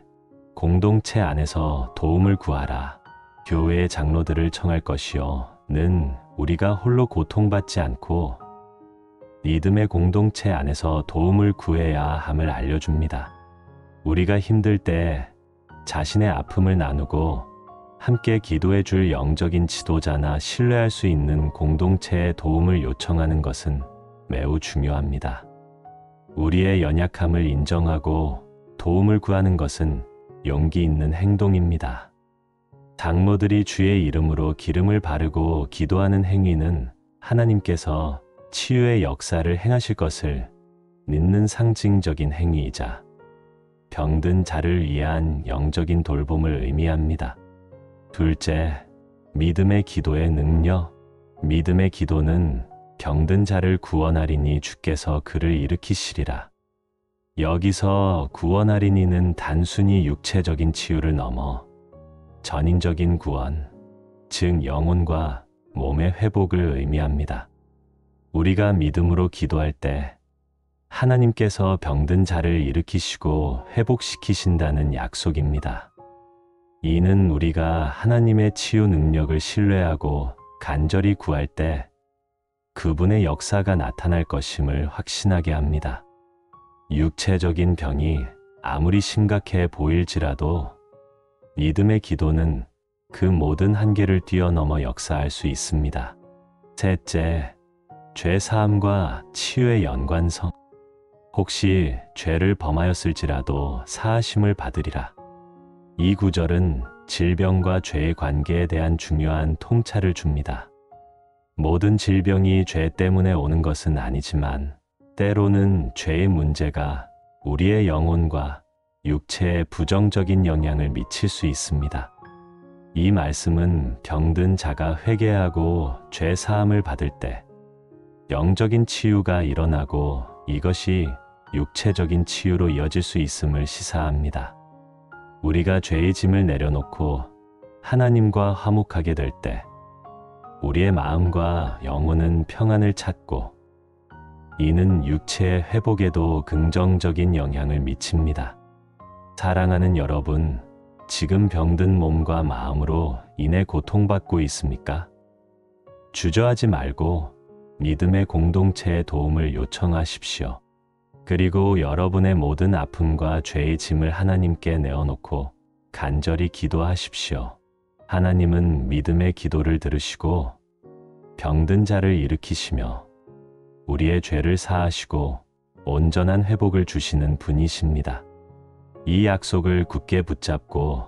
공동체 안에서 도움을 구하라. 교회의 장로들을 청할 것이요. 는 우리가 홀로 고통받지 않고 믿음의 공동체 안에서 도움을 구해야 함을 알려줍니다. 우리가 힘들 때 자신의 아픔을 나누고 함께 기도해 줄 영적인 지도자나 신뢰할 수 있는 공동체의 도움을 요청하는 것은 매우 중요합니다. 우리의 연약함을 인정하고 도움을 구하는 것은 용기 있는 행동입니다. 장로들이 주의 이름으로 기름을 바르고 기도하는 행위는 하나님께서 치유의 역사를 행하실 것을 믿는 상징적인 행위이자 병든 자를 위한 영적인 돌봄을 의미합니다. 둘째, 믿음의 기도의 능력. 믿음의 기도는 병든 자를 구원하리니 주께서 그를 일으키시리라. 여기서 구원하리니는 단순히 육체적인 치유를 넘어 전인적인 구원, 즉 영혼과 몸의 회복을 의미합니다. 우리가 믿음으로 기도할 때 하나님께서 병든 자를 일으키시고 회복시키신다는 약속입니다. 이는 우리가 하나님의 치유 능력을 신뢰하고 간절히 구할 때 그분의 역사가 나타날 것임을 확신하게 합니다. 육체적인 병이 아무리 심각해 보일지라도 믿음의 기도는 그 모든 한계를 뛰어넘어 역사할 수 있습니다. 셋째, 죄 사함과 치유의 연관성. 혹시 죄를 범하였을지라도 사하심을 받으리라. 이 구절은 질병과 죄의 관계에 대한 중요한 통찰을 줍니다. 모든 질병이 죄 때문에 오는 것은 아니지만 때로는 죄의 문제가 우리의 영혼과 육체에 부정적인 영향을 미칠 수 있습니다. 이 말씀은 병든 자가 회개하고 죄 사함을 받을 때 영적인 치유가 일어나고 이것이 육체적인 치유로 이어질 수 있음을 시사합니다. 우리가 죄의 짐을 내려놓고 하나님과 화목하게 될 때 우리의 마음과 영혼은 평안을 찾고 이는 육체의 회복에도 긍정적인 영향을 미칩니다. 사랑하는 여러분, 지금 병든 몸과 마음으로 인해 고통받고 있습니까? 주저하지 말고 믿음의 공동체의 도움을 요청하십시오. 그리고 여러분의 모든 아픔과 죄의 짐을 하나님께 내어놓고 간절히 기도하십시오. 하나님은 믿음의 기도를 들으시고 병든 자를 일으키시며 우리의 죄를 사하시고 온전한 회복을 주시는 분이십니다. 이 약속을 굳게 붙잡고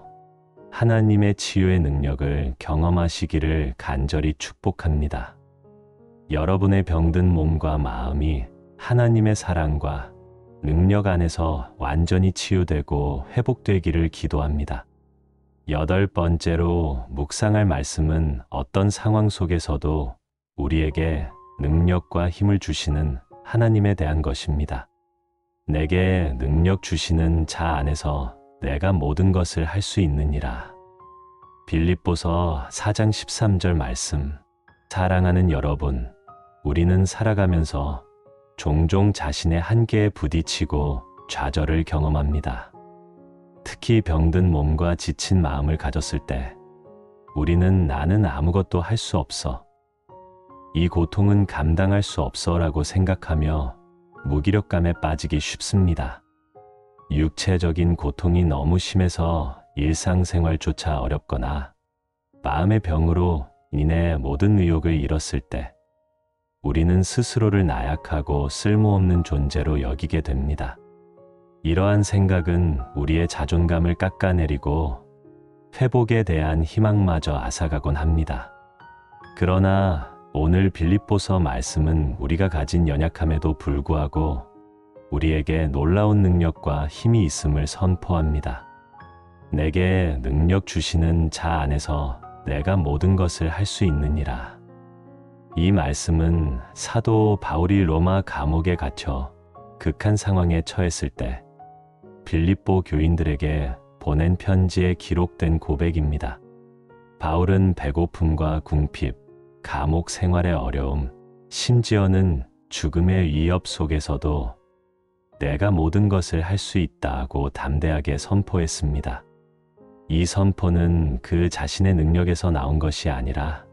하나님의 치유의 능력을 경험하시기를 간절히 축복합니다. 여러분의 병든 몸과 마음이 하나님의 사랑과 능력 안에서 완전히 치유되고 회복되기를 기도합니다. 8번째로 묵상할 말씀은 어떤 상황 속에서도 우리에게 능력과 힘을 주시는 하나님에 대한 것입니다. 내게 능력 주시는 자 안에서 내가 모든 것을 할 수 있느니라. 빌립보서 4장 13절 말씀. 사랑하는 여러분, 우리는 살아가면서 종종 자신의 한계에 부딪히고 좌절을 경험합니다. 특히 병든 몸과 지친 마음을 가졌을 때 우리는 나는 아무것도 할 수 없어. 이 고통은 감당할 수 없어라고 생각하며 무기력감에 빠지기 쉽습니다. 육체적인 고통이 너무 심해서 일상생활조차 어렵거나 마음의 병으로 인해 모든 의욕을 잃었을 때 우리는 스스로를 나약하고 쓸모없는 존재로 여기게 됩니다. 이러한 생각은 우리의 자존감을 깎아내리고 회복에 대한 희망마저 앗아가곤 합니다. 그러나 오늘 빌립보서 말씀은 우리가 가진 연약함에도 불구하고 우리에게 놀라운 능력과 힘이 있음을 선포합니다. 내게 능력 주시는 자 안에서 내가 모든 것을 할 수 있느니라. 이 말씀은 사도 바울이 로마 감옥에 갇혀 극한 상황에 처했을 때 빌립보 교인들에게 보낸 편지에 기록된 고백입니다. 바울은 배고픔과 궁핍, 감옥 생활의 어려움, 심지어는 죽음의 위협 속에서도 내가 모든 것을 할 수 있다고 담대하게 선포했습니다. 이 선포는 그 자신의 능력에서 나온 것이 아니라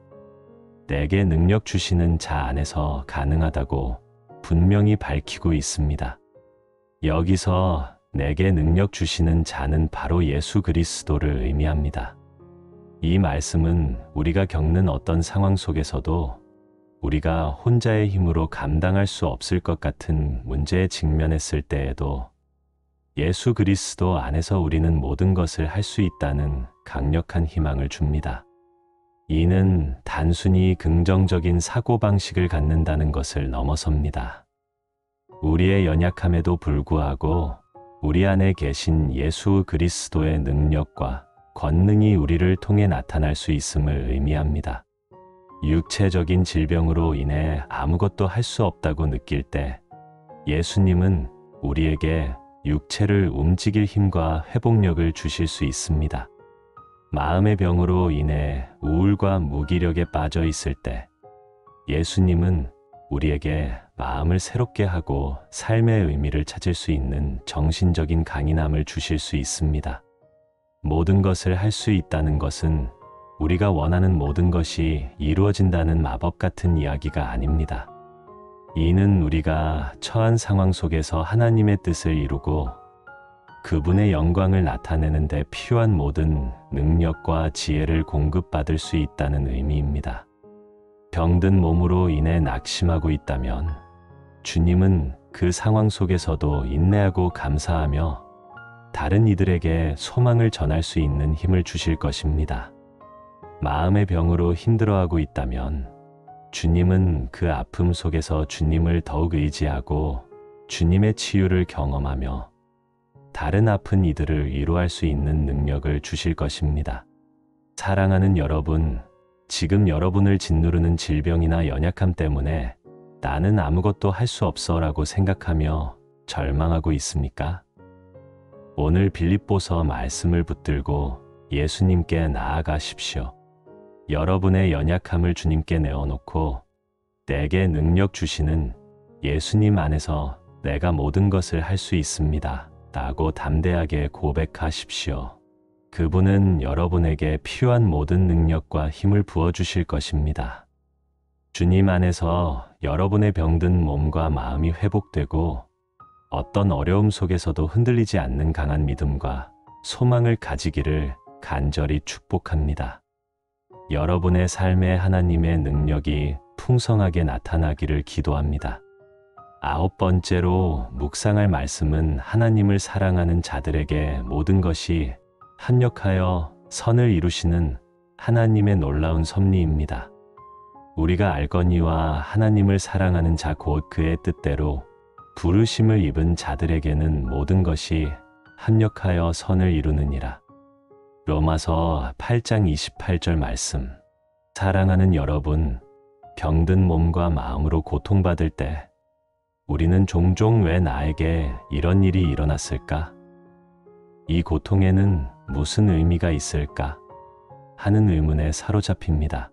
내게 능력 주시는 자 안에서 가능하다고 분명히 밝히고 있습니다. 여기서 내게 능력 주시는 자는 바로 예수 그리스도를 의미합니다. 이 말씀은 우리가 겪는 어떤 상황 속에서도 우리가 혼자의 힘으로 감당할 수 없을 것 같은 문제에 직면했을 때에도 예수 그리스도 안에서 우리는 모든 것을 할 수 있다는 강력한 희망을 줍니다. 이는 단순히 긍정적인 사고방식을 갖는다는 것을 넘어섭니다. 우리의 연약함에도 불구하고 우리 안에 계신 예수 그리스도의 능력과 권능이 우리를 통해 나타날 수 있음을 의미합니다. 육체적인 질병으로 인해 아무것도 할 수 없다고 느낄 때 예수님은 우리에게 육체를 움직일 힘과 회복력을 주실 수 있습니다. 마음의 병으로 인해 우울과 무기력에 빠져 있을 때 예수님은 우리에게 마음을 새롭게 하고 삶의 의미를 찾을 수 있는 정신적인 강인함을 주실 수 있습니다. 모든 것을 할 수 있다는 것은 우리가 원하는 모든 것이 이루어진다는 마법 같은 이야기가 아닙니다. 이는 우리가 처한 상황 속에서 하나님의 뜻을 이루고 그분의 영광을 나타내는 데 필요한 모든 능력과 지혜를 공급받을 수 있다는 의미입니다. 병든 몸으로 인해 낙심하고 있다면 주님은 그 상황 속에서도 인내하고 감사하며 다른 이들에게 소망을 전할 수 있는 힘을 주실 것입니다. 마음의 병으로 힘들어하고 있다면 주님은 그 아픔 속에서 주님을 더욱 의지하고 주님의 치유를 경험하며 다른 아픈 이들을 위로할 수 있는 능력을 주실 것입니다. 사랑하는 여러분, 지금 여러분을 짓누르는 질병이나 연약함 때문에 나는 아무것도 할 수 없어 라고 생각하며 절망하고 있습니까? 오늘 빌립보서 말씀을 붙들고 예수님께 나아가십시오. 여러분의 연약함을 주님께 내어놓고 내게 능력 주시는 예수님 안에서 내가 모든 것을 할 수 있습니다 라고 담대하게 고백하십시오. 그분은 여러분에게 필요한 모든 능력과 힘을 부어주실 것입니다. 주님 안에서 여러분의 병든 몸과 마음이 회복되고 어떤 어려움 속에서도 흔들리지 않는 강한 믿음과 소망을 가지기를 간절히 축복합니다. 여러분의 삶에 하나님의 능력이 풍성하게 나타나기를 기도합니다. 9번째로 묵상할 말씀은 하나님을 사랑하는 자들에게 모든 것이 합력하여 선을 이루시는 하나님의 놀라운 섭리입니다. 우리가 알거니와 하나님을 사랑하는 자 곧 그의 뜻대로 부르심을 입은 자들에게는 모든 것이 합력하여 선을 이루느니라. 로마서 8장 28절 말씀. 사랑하는 여러분, 병든 몸과 마음으로 고통받을 때 우리는 종종 왜 나에게 이런 일이 일어났을까? 이 고통에는 무슨 의미가 있을까? 하는 의문에 사로잡힙니다.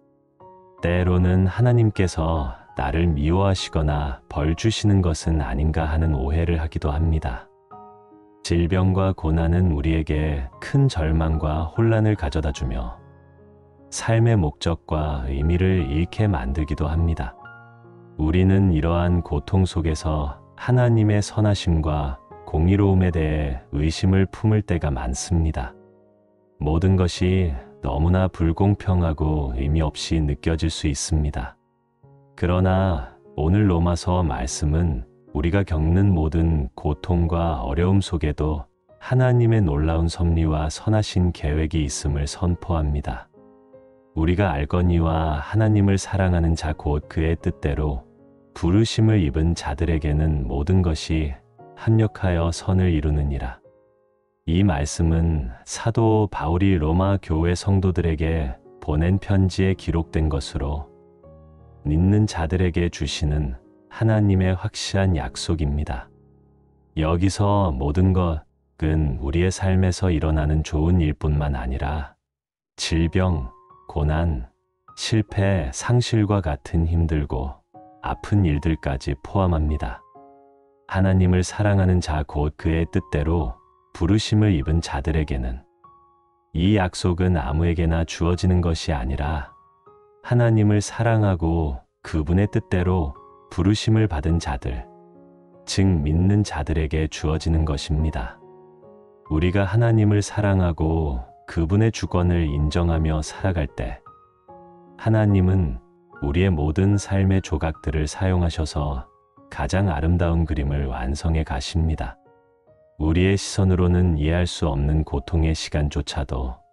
때로는 하나님께서 나를 미워하시거나 벌 주시는 것은 아닌가 하는 오해를 하기도 합니다. 질병과 고난은 우리에게 큰 절망과 혼란을 가져다 주며 삶의 목적과 의미를 잃게 만들기도 합니다. 우리는 이러한 고통 속에서 하나님의 선하심과 공의로움에 대해 의심을 품을 때가 많습니다. 모든 것이 너무나 불공평하고 의미 없이 느껴질 수 있습니다. 그러나 오늘 로마서 말씀은 우리가 겪는 모든 고통과 어려움 속에도 하나님의 놀라운 섭리와 선하신 계획이 있음을 선포합니다. 우리가 알거니와 하나님을 사랑하는 자 곧 그의 뜻대로 부르심을 입은 자들에게는 모든 것이 합력하여 선을 이루느니라. 이 말씀은 사도 바울이 로마 교회 성도들에게 보낸 편지에 기록된 것으로 믿는 자들에게 주시는 하나님의 확실한 약속입니다. 여기서 모든 것은 우리의 삶에서 일어나는 좋은 일뿐만 아니라 질병, 고난, 실패, 상실과 같은 힘들고 아픈 일들까지 포함합니다. 하나님을 사랑하는 자 곧 그의 뜻대로 부르심을 입은 자들에게는 이 약속은 아무에게나 주어지는 것이 아니라 하나님을 사랑하고 그분의 뜻대로 부르심을 받은 자들, 즉 믿는 자들에게 주어지는 것입니다. 우리가 하나님을 사랑하고 그분의 주권을 인정하며 살아갈 때 하나님은 우리의 모든 삶의 조각들을 사용하셔서 가장 아름다운 그림을 완성해 가십니다. 우리의 시선으로는 이해할 수 없는 고통의 시간조차도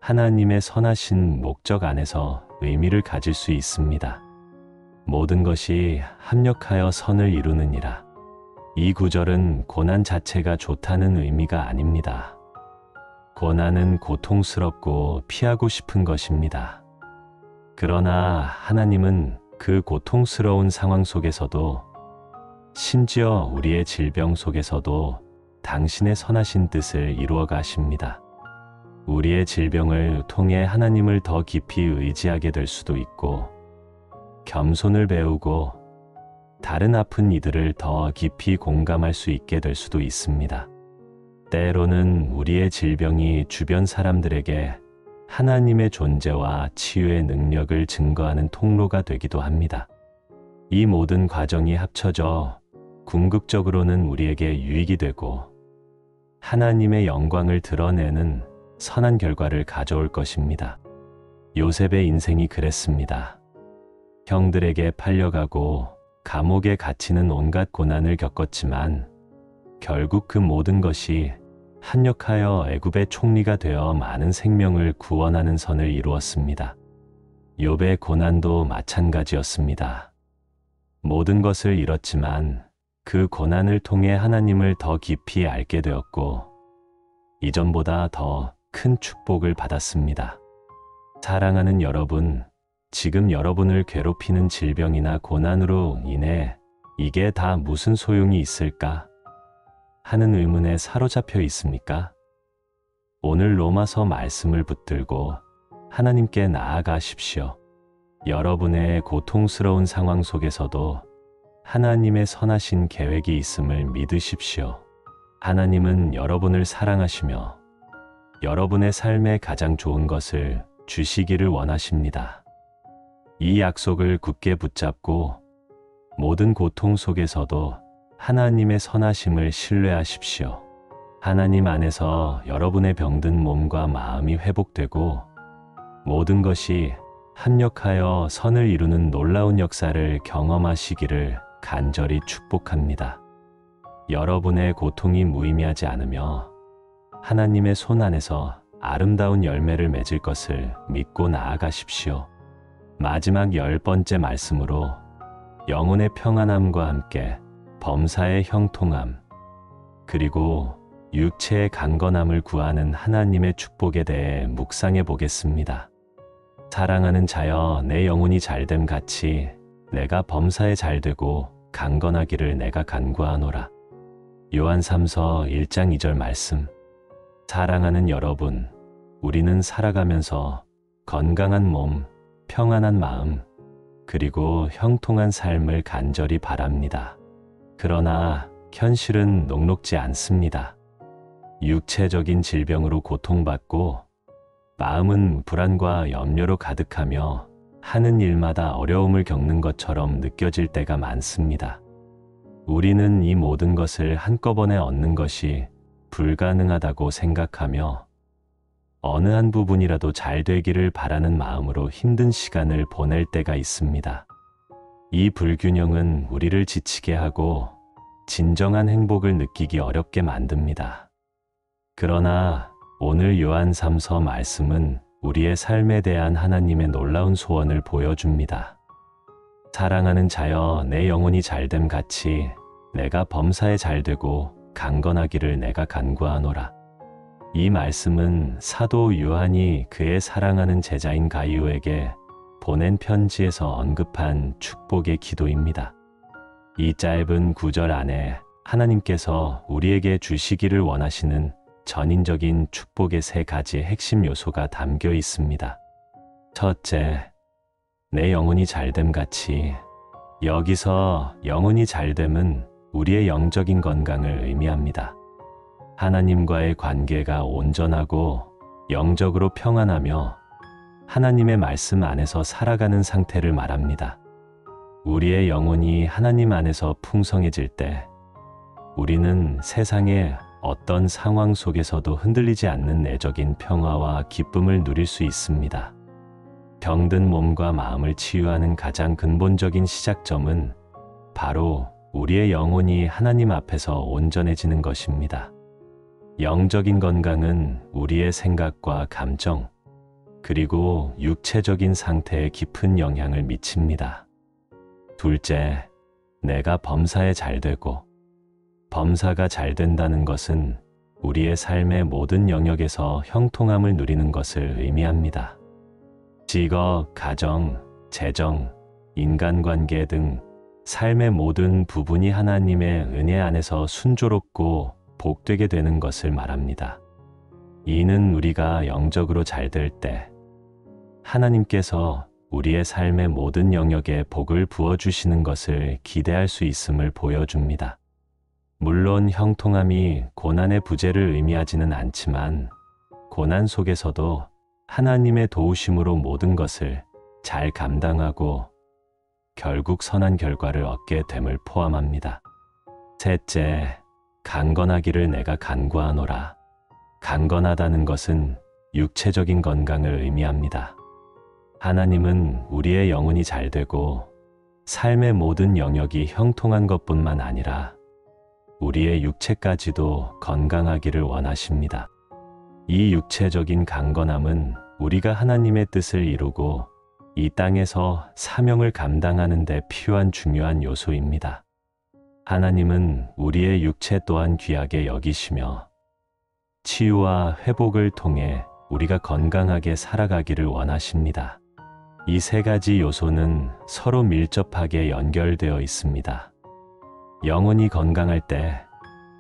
하나님의 선하신 목적 안에서 의미를 가질 수 있습니다. 모든 것이 합력하여 선을 이루느니라. 이 구절은 고난 자체가 좋다는 의미가 아닙니다. 고난은 고통스럽고 피하고 싶은 것입니다. 그러나 하나님은 그 고통스러운 상황 속에서도 심지어 우리의 질병 속에서도 당신의 선하신 뜻을 이루어 가십니다. 우리의 질병을 통해 하나님을 더 깊이 의지하게 될 수도 있고 겸손을 배우고 다른 아픈 이들을 더 깊이 공감할 수 있게 될 수도 있습니다. 때로는 우리의 질병이 주변 사람들에게 하나님의 존재와 치유의 능력을 증거하는 통로가 되기도 합니다. 이 모든 과정이 합쳐져 궁극적으로는 우리에게 유익이 되고 하나님의 영광을 드러내는 선한 결과를 가져올 것입니다. 요셉의 인생이 그랬습니다. 형들에게 팔려가고 감옥에 갇히는 온갖 고난을 겪었지만 결국 그 모든 것이 합력하여 애굽의 총리가 되어 많은 생명을 구원하는 선을 이루었습니다. 욥의 고난도 마찬가지였습니다. 모든 것을 잃었지만 그 고난을 통해 하나님을 더 깊이 알게 되었고 이전보다 더 큰 축복을 받았습니다. 사랑하는 여러분, 지금 여러분을 괴롭히는 질병이나 고난으로 인해 이게 다 무슨 소용이 있을까 하는 의문에 사로잡혀 있습니까? 오늘 로마서 말씀을 붙들고 하나님께 나아가십시오. 여러분의 고통스러운 상황 속에서도 하나님의 선하신 계획이 있음을 믿으십시오. 하나님은 여러분을 사랑하시며 여러분의 삶에 가장 좋은 것을 주시기를 원하십니다. 이 약속을 굳게 붙잡고 모든 고통 속에서도 하나님의 선하심을 신뢰하십시오. 하나님 안에서 여러분의 병든 몸과 마음이 회복되고 모든 것이 합력하여 선을 이루는 놀라운 역사를 경험하시기를 간절히 축복합니다. 여러분의 고통이 무의미하지 않으며 하나님의 손 안에서 아름다운 열매를 맺을 것을 믿고 나아가십시오. 마지막 10번째 말씀으로 영혼의 평안함과 함께 범사의 형통함, 그리고 육체의 강건함을 구하는 하나님의 축복에 대해 묵상해 보겠습니다. 사랑하는 자여, 내 영혼이 잘됨 같이 내가 범사에 잘되고 강건하기를 내가 간구하노라. 요한 3서 1장 2절 말씀. 사랑하는 여러분, 우리는 살아가면서 건강한 몸, 평안한 마음, 그리고 형통한 삶을 간절히 바랍니다. 그러나 현실은 녹록지 않습니다. 육체적인 질병으로 고통받고 마음은 불안과 염려로 가득하며 하는 일마다 어려움을 겪는 것처럼 느껴질 때가 많습니다. 우리는 이 모든 것을 한꺼번에 얻는 것이 불가능하다고 생각하며 어느 한 부분이라도 잘 되기를 바라는 마음으로 힘든 시간을 보낼 때가 있습니다. 이 불균형은 우리를 지치게 하고 진정한 행복을 느끼기 어렵게 만듭니다. 그러나 오늘 요한 3서 말씀은 우리의 삶에 대한 하나님의 놀라운 소원을 보여줍니다. 사랑하는 자여, 내 영혼이 잘됨 같이 내가 범사에 잘되고 강건하기를 내가 간구하노라. 이 말씀은 사도 요한이 그의 사랑하는 제자인 가이오에게 보낸 편지에서 언급한 축복의 기도입니다. 이 짧은 구절 안에 하나님께서 우리에게 주시기를 원하시는 전인적인 축복의 3가지의 핵심 요소가 담겨 있습니다. 첫째, 내 영혼이 잘됨 같이. 여기서 영혼이 잘됨은 우리의 영적인 건강을 의미합니다. 하나님과의 관계가 온전하고 영적으로 평안하며 하나님의 말씀 안에서 살아가는 상태를 말합니다. 우리의 영혼이 하나님 안에서 풍성해질 때 우리는 세상의 어떤 상황 속에서도 흔들리지 않는 내적인 평화와 기쁨을 누릴 수 있습니다. 병든 몸과 마음을 치유하는 가장 근본적인 시작점은 바로 우리의 영혼이 하나님 앞에서 온전해지는 것입니다. 영적인 건강은 우리의 생각과 감정, 그리고 육체적인 상태에 깊은 영향을 미칩니다. 둘째, 내가 범사에 잘되고. 범사가 잘된다는 것은 우리의 삶의 모든 영역에서 형통함을 누리는 것을 의미합니다. 직업, 가정, 재정, 인간관계 등 삶의 모든 부분이 하나님의 은혜 안에서 순조롭고 복되게 되는 것을 말합니다. 이는 우리가 영적으로 잘될 때 하나님께서 우리의 삶의 모든 영역에 복을 부어주시는 것을 기대할 수 있음을 보여줍니다. 물론 형통함이 고난의 부재를 의미하지는 않지만 고난 속에서도 하나님의 도우심으로 모든 것을 잘 감당하고 결국 선한 결과를 얻게 됨을 포함합니다. 셋째, 강건하기를 내가 간구하노라. 강건하다는 것은 육체적인 건강을 의미합니다. 하나님은 우리의 영혼이 잘되고 삶의 모든 영역이 형통한 것뿐만 아니라 우리의 육체까지도 건강하기를 원하십니다. 이 육체적인 강건함은 우리가 하나님의 뜻을 이루고 이 땅에서 사명을 감당하는 데 필요한 중요한 요소입니다. 하나님은 우리의 육체 또한 귀하게 여기시며 치유와 회복을 통해 우리가 건강하게 살아가기를 원하십니다. 이 3가지 요소는 서로 밀접하게 연결되어 있습니다. 영혼이 건강할 때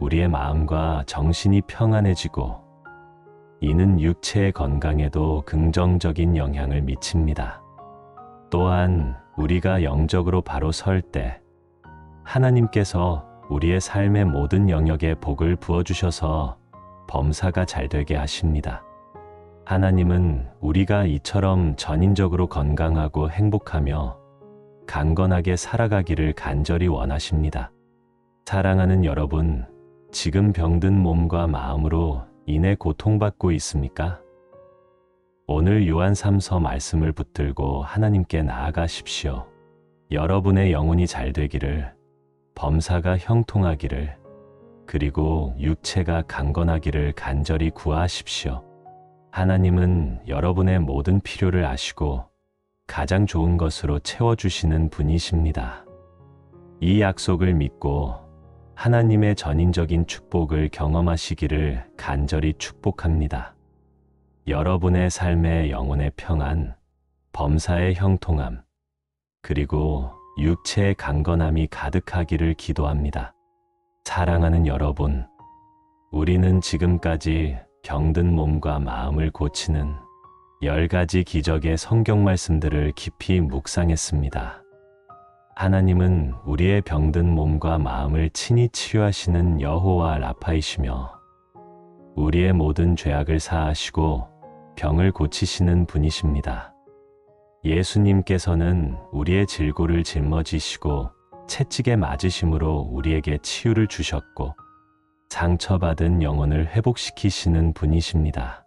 우리의 마음과 정신이 평안해지고 이는 육체의 건강에도 긍정적인 영향을 미칩니다. 또한 우리가 영적으로 바로 설 때 하나님께서 우리의 삶의 모든 영역에 복을 부어주셔서 범사가 잘되게 하십니다. 하나님은 우리가 이처럼 전인적으로 건강하고 행복하며 강건하게 살아가기를 간절히 원하십니다. 사랑하는 여러분, 지금 병든 몸과 마음으로 인해 고통받고 있습니까? 오늘 요한 3서 말씀을 붙들고 하나님께 나아가십시오. 여러분의 영혼이 잘 되기를, 범사가 형통하기를, 그리고 육체가 강건하기를 간절히 구하십시오. 하나님은 여러분의 모든 필요를 아시고 가장 좋은 것으로 채워주시는 분이십니다. 이 약속을 믿고 하나님의 전인적인 축복을 경험하시기를 간절히 축복합니다. 여러분의 삶의 영혼의 평안, 범사의 형통함, 그리고 육체의 강건함이 가득하기를 기도합니다. 사랑하는 여러분, 우리는 지금까지 병든 몸과 마음을 고치는 10가지 기적의 성경 말씀들을 깊이 묵상했습니다. 하나님은 우리의 병든 몸과 마음을 친히 치유하시는 여호와 라파이시며 우리의 모든 죄악을 사하시고 병을 고치시는 분이십니다. 예수님께서는 우리의 질고를 짊어지시고 채찍에 맞으심으로 우리에게 치유를 주셨고 상처받은 영혼을 회복시키시는 분이십니다.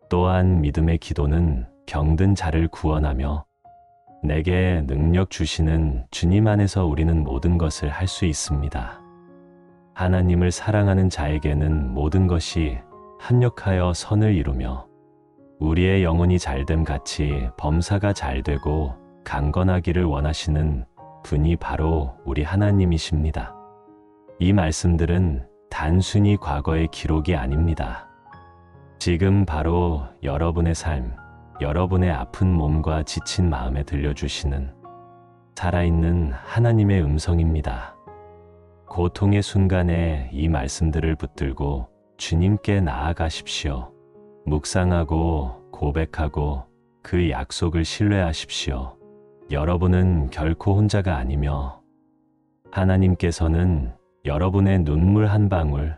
또한 믿음의 기도는 병든 자를 구원하며 내게 능력 주시는 주님 안에서 우리는 모든 것을 할 수 있습니다. 하나님을 사랑하는 자에게는 모든 것이 합력하여 선을 이루며 우리의 영혼이 잘됨 같이 범사가 잘되고 강건하기를 원하시는 분이 바로 우리 하나님이십니다. 이 말씀들은 단순히 과거의 기록이 아닙니다. 지금 바로 여러분의 삶, 여러분의 아픈 몸과 지친 마음에 들려주시는 살아있는 하나님의 음성입니다. 고통의 순간에 이 말씀들을 붙들고 주님께 나아가십시오. 묵상하고 고백하고 그 약속을 신뢰하십시오. 여러분은 결코 혼자가 아니며 하나님께서는 여러분의 눈물 한 방울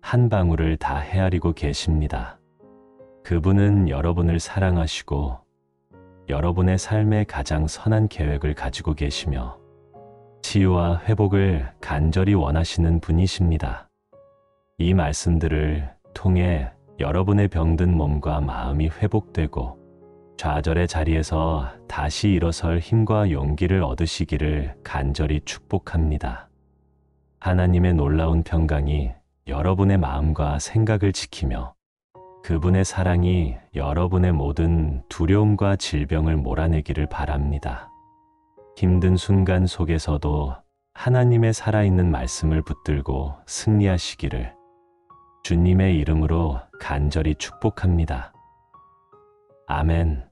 한 방울을 다 헤아리고 계십니다. 그분은 여러분을 사랑하시고 여러분의 삶에 가장 선한 계획을 가지고 계시며 치유와 회복을 간절히 원하시는 분이십니다. 이 말씀들을 통해 여러분의 병든 몸과 마음이 회복되고 좌절의 자리에서 다시 일어설 힘과 용기를 얻으시기를 간절히 축복합니다. 하나님의 놀라운 평강이 여러분의 마음과 생각을 지키며 그분의 사랑이 여러분의 모든 두려움과 질병을 몰아내기를 바랍니다. 힘든 순간 속에서도 하나님의 살아있는 말씀을 붙들고 승리하시기를 주님의 이름으로 간절히 축복합니다. 아멘.